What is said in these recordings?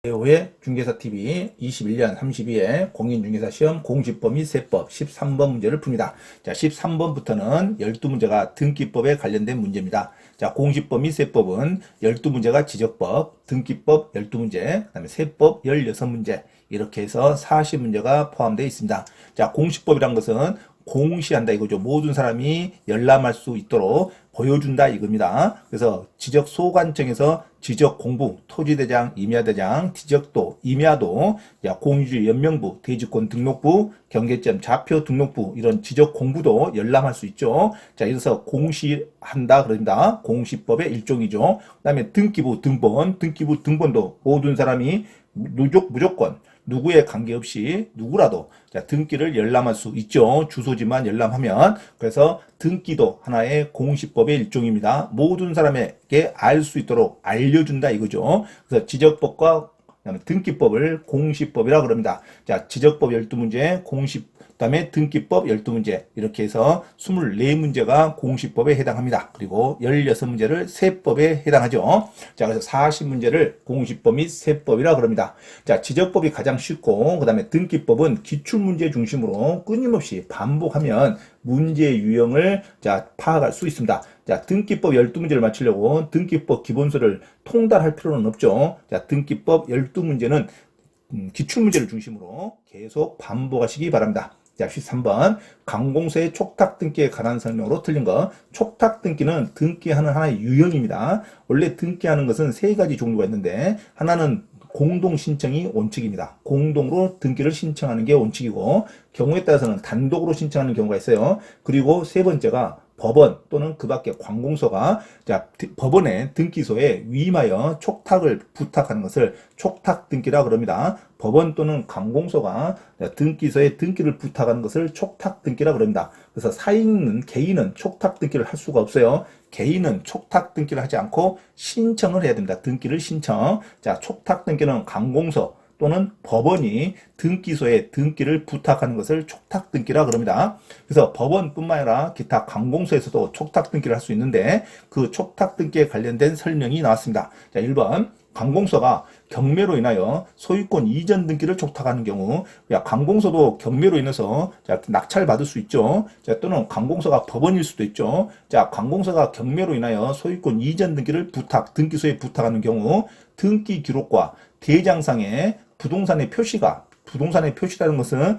의 중개사TV 21년 32회 공인중개사 시험 공시법 및 세법 13번 문제를 풉니다. 자, 13번부터는 12문제가 등기법에 관련된 문제입니다. 자, 공시법 및 세법은 12문제가 지적법, 등기법 12문제, 그 다음에 세법 16문제, 이렇게 해서 40문제가 포함되어 있습니다. 자, 공시법이란 것은 공시한다 이거죠. 모든 사람이 열람할 수 있도록 보여준다 이겁니다. 그래서 지적소관청에서 지적공부, 토지대장, 임야대장, 지적도, 임야도, 공유지 연명부, 대지권 등록부, 경계점, 좌표 등록부, 이런 지적공부도 열람할 수 있죠. 자, 이래서 공시한다 그럽니다. 공시법의 일종이죠. 그 다음에 등기부, 등본, 등기부, 등본도 모든 사람이 무조건 누구에 관계없이 누구라도 등기를 열람할 수 있죠. 주소지만 열람하면. 그래서 등기도 하나의 공시법의 일종입니다. 모든 사람에게 알 수 있도록 알려준다 이거죠. 그래서 지적법과 등기법을 공시법이라고 그럽니다. 자, 지적법 12문제, 그다음에 등기법 12문제, 이렇게 해서 24문제가 공시법에 해당합니다. 그리고 16문제를 세법에 해당하죠. 자, 그래서 40문제를 공시법 및 세법이라고 그럽니다. 자, 지적법이 가장 쉽고, 그 다음에 등기법은 기출문제 중심으로 끊임없이 반복하면 문제 유형을 파악할 수 있습니다. 자, 등기법 12문제를 맞추려고 등기법 기본서를 통달할 필요는 없죠. 자, 등기법 12문제는 기출문제를 중심으로 계속 반복하시기 바랍니다. 자, 13번. 관공서의 촉탁등기에 관한 설명으로 틀린 거. 촉탁등기는 등기하는 하나의 유형입니다. 원래 등기하는 것은 세 가지 종류가 있는데, 하나는 공동신청이 원칙입니다. 공동으로 등기를 신청하는 게 원칙이고, 경우에 따라서는 단독으로 신청하는 경우가 있어요. 그리고 세 번째가 법원 또는 그 밖에 관공서가 법원의 등기소에 위임하여 촉탁을 부탁하는 것을 촉탁등기라 그럽니다. 법원 또는 관공서가 등기소에 등기를 부탁하는 것을 촉탁등기라 그럽니다. 그래서 개인은 촉탁등기를 할 수가 없어요. 개인은 촉탁등기를 하지 않고 신청을 해야 됩니다. 등기를 신청. 자, 촉탁등기는 관공서 또는 법원이 등기소에 등기를 부탁하는 것을 촉탁등기라 그럽니다. 그래서 법원뿐만 아니라 기타 관공서에서도 촉탁등기를 할 수 있는데, 그 촉탁등기에 관련된 설명이 나왔습니다. 자, 1번. 관공서가 경매로 인하여 소유권 이전 등기를 촉탁하는 경우, 관공서도 경매로 인해서 낙찰받을 수 있죠. 또는 관공서가 법원일 수도 있죠. 자, 관공서가 경매로 인하여 소유권 이전 등기를 등기소에 부탁하는 경우, 등기 기록과 대장상의 부동산의 표시라는 것은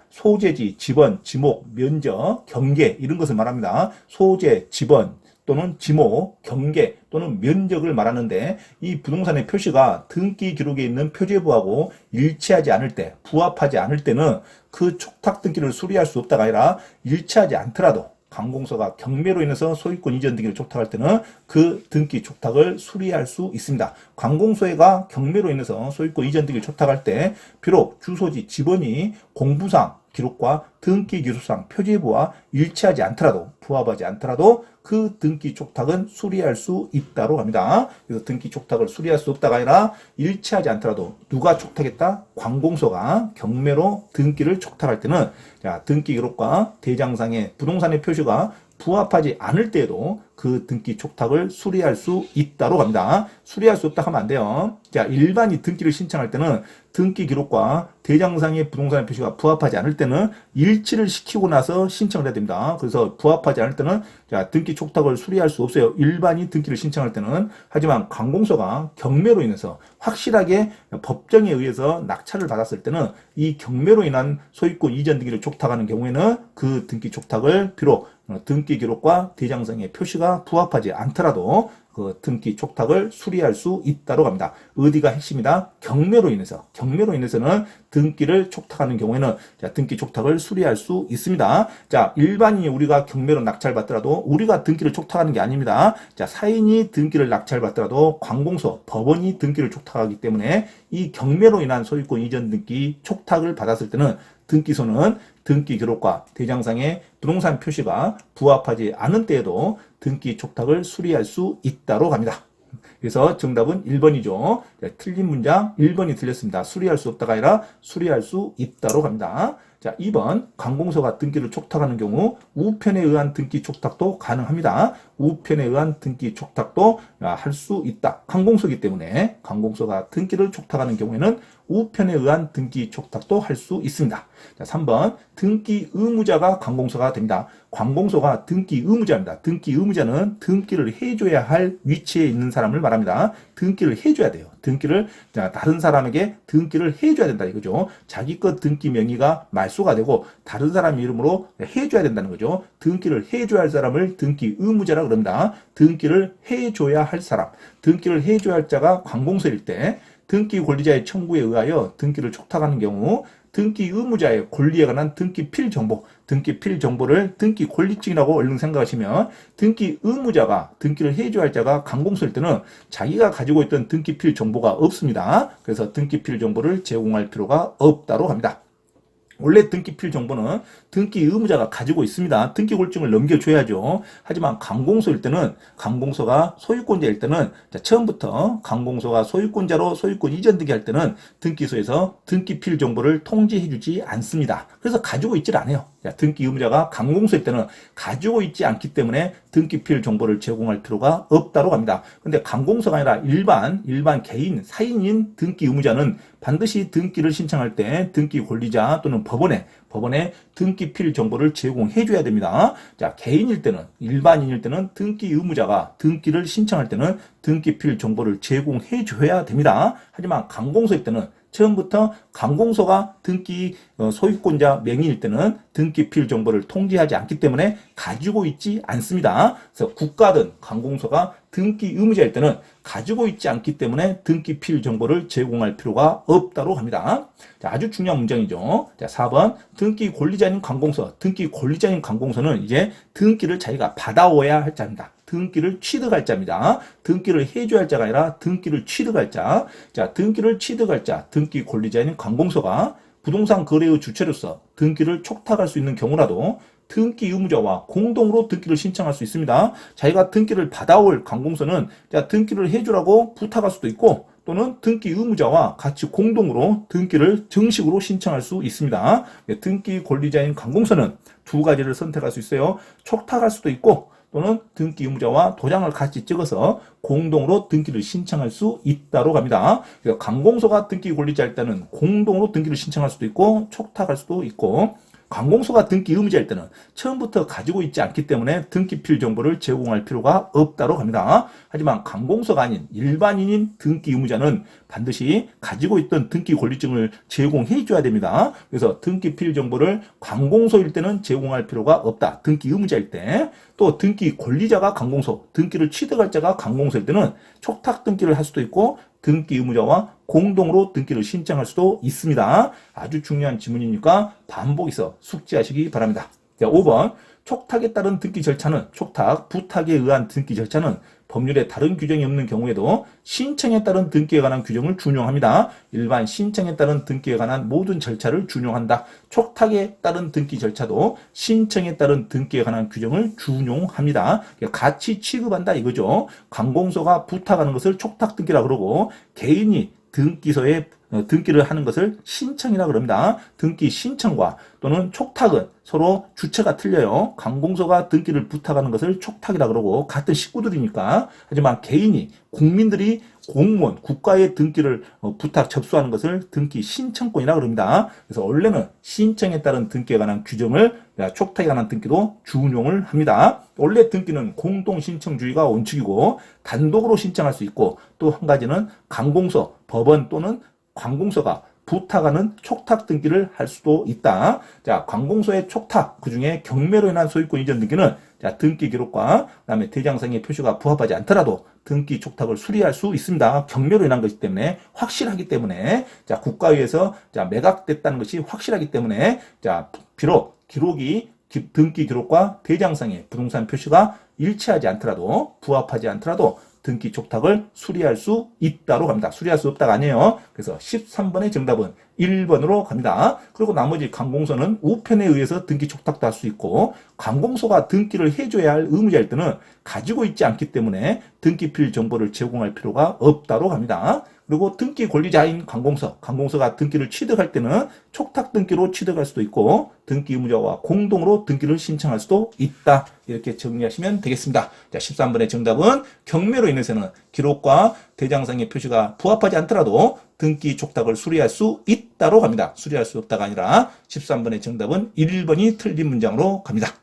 소재지, 지번, 지목, 면적, 경계, 이런 것을 말합니다. 소재, 지번 또는 지목, 경계 또는 면적을 말하는데, 이 부동산의 표시가 등기 기록에 있는 표제부하고 일치하지 않을 때, 부합하지 않을 때는 그 촉탁 등기를 수리할 수 없다가 아니라, 일치하지 않더라도 관공서가 경매로 인해서 소유권 이전 등기를 촉탁할 때는 그 등기 촉탁을 수리할 수 있습니다. 관공서가 경매로 인해서 소유권 이전 등기를 촉탁할 때 비록 주소지 지번이 공부상 기록과 등기 기록상 표제부와 일치하지 않더라도, 부합하지 않더라도 그 등기 촉탁은 수리할 수 있다고 합니다. 그래서 등기 촉탁을 수리할 수 없다가 아니라 일치하지 않더라도 누가 촉탁했다? 관공서가 경매로 등기를 촉탁할 때는 등기 기록과 대장상의 부동산의 표시가 부합하지 않을 때에도 그 등기 촉탁을 수리할 수 있다고 합니다. 수리할 수 없다 하면 안 돼요. 자, 일반이 등기를 신청할 때는 등기 기록과 대장상의 부동산의 표시가 부합하지 않을 때는 일치를 시키고 나서 신청을 해야 됩니다. 그래서 부합하지 않을 때는 등기 촉탁을 수리할 수 없어요. 일반이 등기를 신청할 때는. 하지만 관공서가 경매로 인해서 확실하게 법정에 의해서 낙찰을 받았을 때는 이 경매로 인한 소유권 이전 등기를 촉탁하는 경우에는 그 등기 촉탁을 비록 등기 기록과 대장상의 표시가 부합하지 않더라도 그 등기 촉탁을 수리할 수 있다고 합니다. 어디가 핵심이다? 경매로 인해서는 등기를 촉탁하는 경우에는 등기 촉탁을 수리할 수 있습니다. 자, 일반인이 우리가 경매로 낙찰받더라도 우리가 등기를 촉탁하는 게 아닙니다. 자, 사인이 등기를 낙찰받더라도 관공서, 법원이 등기를 촉탁하기 때문에 이 경매로 인한 소유권 이전 등기 촉탁을 받았을 때는 등기소는 등기 기록과 대장상의 부동산 표시가 부합하지 않은 때에도 등기 촉탁을 수리할 수 있다고 합니다. 그래서 정답은 1번이죠. 틀린 문장 1번이 틀렸습니다. 수리할 수 없다가 아니라 수리할 수 있다고 합니다. 자, 2번 관공서가 등기를 촉탁하는 경우 우편에 의한 등기 촉탁도 가능합니다. 우편에 의한 등기 촉탁도 할 수 있다. 관공서이기 때문에 관공서가 등기를 촉탁하는 경우에는 우편에 의한 등기 촉탁도 할 수 있습니다. 자, 3번 등기 의무자가 관공서가 됩니다. 관공서가 등기 의무자입니다. 등기 의무자는 등기를 해줘야 할 위치에 있는 사람을 말합니다. 등기를 해줘야 돼요. 등기를 다른 사람에게 등기를 해줘야 된다 이거죠. 자기 것 등기 명의가 말소가 되고 다른 사람 이름으로 해줘야 된다는 거죠. 등기를 해줘야 할 사람을 등기 의무자라 그럽니다. 등기를 해줘야 할 사람, 등기를 해줘야 할 자가 관공서일 때 등기 권리자의 청구에 의하여 등기를 촉탁하는 경우 등기 의무자의 권리에 관한 등기 필 정보, 등기 필 정보를 등기 권리증이라고 얼른 생각하시면 등기 의무자가 등기를 해줘야 할 자가 관공서일 때는 자기가 가지고 있던 등기 필 정보가 없습니다. 그래서 등기 필 정보를 제공할 필요가 없다로 합니다. 원래 등기필 정보는 등기 의무자가 가지고 있습니다. 등기 골증을 넘겨줘야죠. 하지만 관공서일 때는 관공서가 소유권자일 때는 처음부터 관공서가 소유권자로 소유권 이전 등기할 때는 등기소에서 등기필 정보를 통지해주지 않습니다. 그래서 가지고 있질 않아요. 등기 의무자가 관공서일 때는 가지고 있지 않기 때문에 등기필 정보를 제공할 필요가 없다고 합니다. 근데 관공서가 아니라 일반 개인, 사인인 등기 의무자는 반드시 등기를 신청할 때 등기 권리자 또는 법원에 등기필 정보를 제공해 줘야 됩니다. 자, 개인일 때는, 일반인일 때는 등기 의무자가 등기를 신청할 때는 등기필 정보를 제공해 줘야 됩니다. 하지만 관공서일 때는 처음부터 관공서가 등기 소유권자 명의일 때는 등기필 정보를 통지하지 않기 때문에 가지고 있지 않습니다. 그래서 국가든 관공서가 등기 의무자일 때는 가지고 있지 않기 때문에 등기필 정보를 제공할 필요가 없다고 합니다. 자, 아주 중요한 문장이죠. 자, 4번 등기 권리자인 관공서, 등기 권리자인 관공서는 이제 등기를 자기가 받아오야 할 자입니다. 등기를 취득할 자입니다. 등기를 해줘야 할 자가 아니라 등기를 취득할 자. 자, 등기를 취득할 자, 등기 권리자인 관공서가 부동산 거래의 주체로서 등기를 촉탁할 수 있는 경우라도 등기 의무자와 공동으로 등기를 신청할 수 있습니다. 자기가 등기를 받아올 관공서는 등기를 해주라고 부탁할 수도 있고 또는 등기 의무자와 같이 공동으로 등기를 정식으로 신청할 수 있습니다. 등기 권리자인 관공서는 두 가지를 선택할 수 있어요. 촉탁할 수도 있고 또는 등기 의무자와 도장을 같이 찍어서 공동으로 등기를 신청할 수 있다고 합니다. 그래서 관공서가 등기 권리자일 때는 공동으로 등기를 신청할 수도 있고 촉탁할 수도 있고 관공서가 등기 의무자일 때는 처음부터 가지고 있지 않기 때문에 등기필 정보를 제공할 필요가 없다고 합니다. 하지만 관공서가 아닌 일반인인 등기 의무자는 반드시 가지고 있던 등기 권리증을 제공해 줘야 됩니다. 그래서 등기필 정보를 관공서일 때는 제공할 필요가 없다. 등기 의무자일 때. 또 등기 권리자가 관공서, 등기를 취득할 자가 관공서일 때는 촉탁 등기를 할 수도 있고 등기 의무자와 공동으로 등기를 신청할 수도 있습니다. 아주 중요한 지문이니까 반복해서 숙지하시기 바랍니다. 자, 5번 촉탁에 따른 등기 절차는 촉탁, 부탁에 의한 등기 절차는 법률에 다른 규정이 없는 경우에도 신청에 따른 등기에 관한 규정을 준용합니다. 일반 신청에 따른 등기에 관한 모든 절차를 준용한다. 촉탁에 따른 등기 절차도 신청에 따른 등기에 관한 규정을 준용합니다. 같이 취급한다 이거죠. 관공서가 부탁하는 것을 촉탁 등기라 그러고 개인이 등기소에 등기를 하는 것을 신청이라 그럽니다. 등기 신청과 또는 촉탁은 서로 주체가 틀려요. 관공서가 등기를 부탁하는 것을 촉탁이라 그러고 같은 식구들이니까. 하지만 개인이 국민들이 공무원, 국가의 등기를 부탁 접수하는 것을 등기 신청권이라 그럽니다. 그래서 원래는 신청에 따른 등기에 관한 규정을 촉탁에 관한 등기도 준용을 합니다. 원래 등기는 공동신청주의가 원칙이고 단독으로 신청할 수 있고 또 한 가지는 관공서, 법원 또는 관공서가 부탁하는 촉탁 등기를 할 수도 있다. 자, 관공서의 촉탁, 그 중에 경매로 인한 소유권 이전 등기는 등기 기록과 그다음에 대장상의 표시가 부합하지 않더라도 등기 촉탁을 수리할 수 있습니다. 경매로 인한 것이기 때문에 확실하기 때문에 국가위에서 매각됐다는 것이 확실하기 때문에 비록 기록이 등기 기록과 대장상의 부동산 표시가 일치하지 않더라도 부합하지 않더라도 등기 촉탁을 수리할 수 있다로 갑니다. 수리할 수 없다가 아니에요. 그래서 13번의 정답은 1번으로 갑니다. 그리고 나머지 관공서는 우편에 의해서 등기 촉탁도 할 수 있고 관공서가 등기를 해줘야 할 의무자일 때는 가지고 있지 않기 때문에 등기필 정보를 제공할 필요가 없다로 갑니다. 그리고 등기 권리자인 관공서가 등기를 취득할 때는 촉탁 등기로 취득할 수도 있고 등기 의무자와 공동으로 등기를 신청할 수도 있다. 이렇게 정리하시면 되겠습니다. 자, 13번의 정답은 경매로 인해서는 기록과 대장상의 표시가 부합하지 않더라도 등기 촉탁을 수리할 수 있다로 갑니다. 수리할 수 없다가 아니라 13번의 정답은 1번이 틀린 문장으로 갑니다.